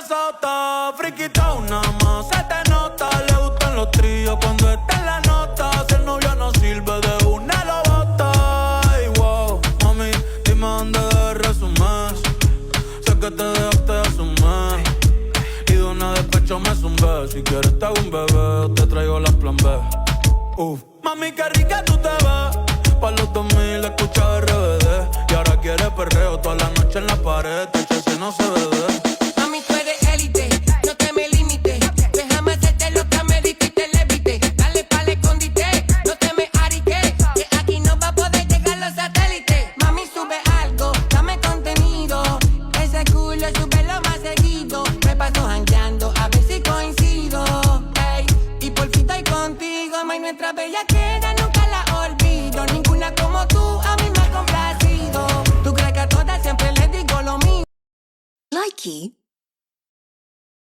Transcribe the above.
pasado está friquita una más. Se te nota, le gustan los tríos cuando está en la nota. Si el novio no sirve de una lo bota. Ay, wow, mami, dime dónde de resumes. Sé que te dejaste hace un mes y de una despecho me zumbé. Si quieres te hago un bebé o te traigo las plan B. Mami, qué rica tú te ves. Pa' los 2000 escucha RBD. Y ahora quiere perreo toda la noche en la pared. Que no se ve. Mami, tú eres élite, no te me limites. Déjame hacerte lo que me diste y te levite. Dale pa'l escondite, no te me ariques. Que aquí no va a poder llegar los satélites. Mami, sube algo, dame contenido. Ese culo súbelo más seguido. Me paso jangueando, a ver si coincido. Ey, y por fin estoy contigo. Mami, nuestra bellaquera nunca la olvido. Ninguna como tú a mí me ha complacido. Tú crees que a todas siempre les digo lo mismo. Likey